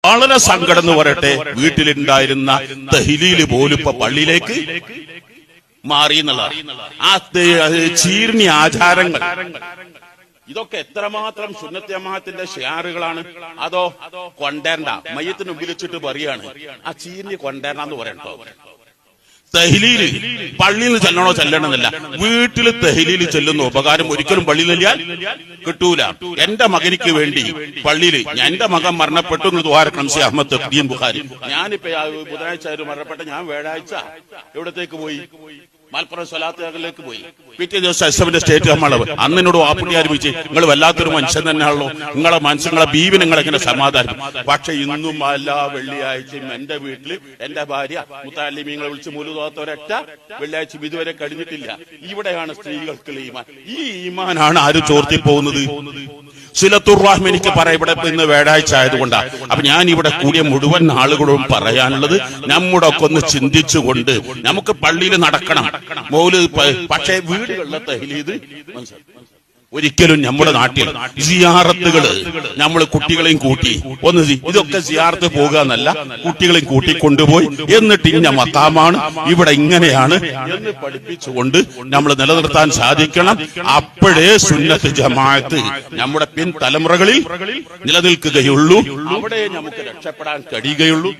വളരെ സങ്കടം എന്ന് പറയട്ടെ, വീട്ടിലുണ്ടായിരുന്ന തഹ്ലീൽ പോലും ഇപ്പൊ പള്ളിയിലേക്ക് മാറി എന്നുള്ളതാണ്. ആ ചീർണി ആചാരങ്ങൾ ഇതൊക്കെ എത്രമാത്രം സുന്നത്ത് ജമാഅത്തിന്റെ ഷിയാറുകളാണ്. അതോ കൊണ്ടേണ്ട മയ്യത്തിന് മുമ്പിൽ വെച്ചിട്ട് പറയാണ് ആ ചീർണി കൊണ്ടേണ്ട എന്ന് പറയണ്ടോ. തഹ്ലീല് പള്ളിയിൽ നിന്ന് ചെല്ലണോ ചെല്ലണമെന്നില്ല, വീട്ടിൽ തഹ്ലീല് ചെല്ലുന്ന ഉപകാരം ഒരിക്കലും പള്ളിയിൽ ചെല്ലാൻ കിട്ടൂല. എന്റെ മകനിക്ക് വേണ്ടി പള്ളിയിൽ എന്റെ മകൻ മരണപ്പെട്ടു എന്ന് ദുആ സി അഹമ്മദ് തഖ്ദീം ബുഖാരി. ഞാനിപ്പോ ബുധനാഴ്ച മരണപ്പെട്ട ഞാൻ വ്യാഴാഴ്ച എവിടത്തേക്ക് പോയി? മലപ്പുറം സ്വലാത്തുകളിലേക്ക് പോയി. പിറ്റേ ദിവസം എസ്എഫിന്റെ സ്റ്റേറ്റ് കമ്മാളവ് അന്നിനോട് വാപ്പുട്ടി ആരംഭിച്ച് നിങ്ങൾ വല്ലാത്തൊരു മനുഷ്യൻ തന്നെയാണല്ലോ, നിങ്ങളെ മനസ്സുകളെ ബീവി നിങ്ങളെങ്ങനെ സമാധാനം. പക്ഷെ ഇന്നും എല്ലാ വെള്ളിയാഴ്ചയും എന്റെ വീട്ടിൽ എന്റെ ഭാര്യ മുത്തഅല്ലിമീങ്ങളെ വിളിച്ച് മൂലുതോത്ത ഒരൊറ്റ വെള്ളിയാഴ്ച ഇതുവരെ കഴിഞ്ഞിട്ടില്ല. ഇവിടെയാണ് സ്ത്രീകൾക്കുള്ള ഈമാൻ. ഈ ഈമാനാണ് ആരും ചോർത്തി പോകുന്നത്. സിലത്തുർ റഹ്മ എനിക്ക് പറയാം, ഇവിടെ ഇന്ന് വ്യാഴാഴ്ച ആയതുകൊണ്ടാണ്. അപ്പൊ ഞാൻ ഇവിടെ കൂടിയ മുഴുവൻ ആളുകളോടും പറയാനുള്ളത്, നമ്മുടെ ഒക്കെ ഒന്ന് ചിന്തിച്ചുകൊണ്ട് നമുക്ക് പള്ളിയിൽ നടക്കണം മൗലിദ്. പക്ഷേ വീടുകളിലെ തഹ്ലീദ് ഒരിക്കലും നമ്മുടെ നാട്ടിൽ സിയാറത്തുകള് നമ്മൾ കുട്ടികളെയും കൂട്ടി ഒന്ന് ഇതൊക്കെ സിയാറത്ത് പോകുക എന്നല്ല, കുട്ടികളെയും കൂട്ടി കൊണ്ടുപോയി എന്നിട്ട് ഇന്ന മക്കാമാണ് ഇവിടെ ഇങ്ങനെയാണ് എന്ന് പഠിപ്പിച്ചുകൊണ്ട് നമ്മൾ നിലനിർത്താൻ സാധിക്കണം. അപ്പോഴേ സുന്നത്ത് ജമാഅത്ത് നമ്മുടെ പിൻ തലമുറകളിൽ നിലനിൽക്കുകയുള്ളൂ, അവിടെ നമുക്ക് രക്ഷപ്പെടാൻ കഴിയുകയുള്ളൂ.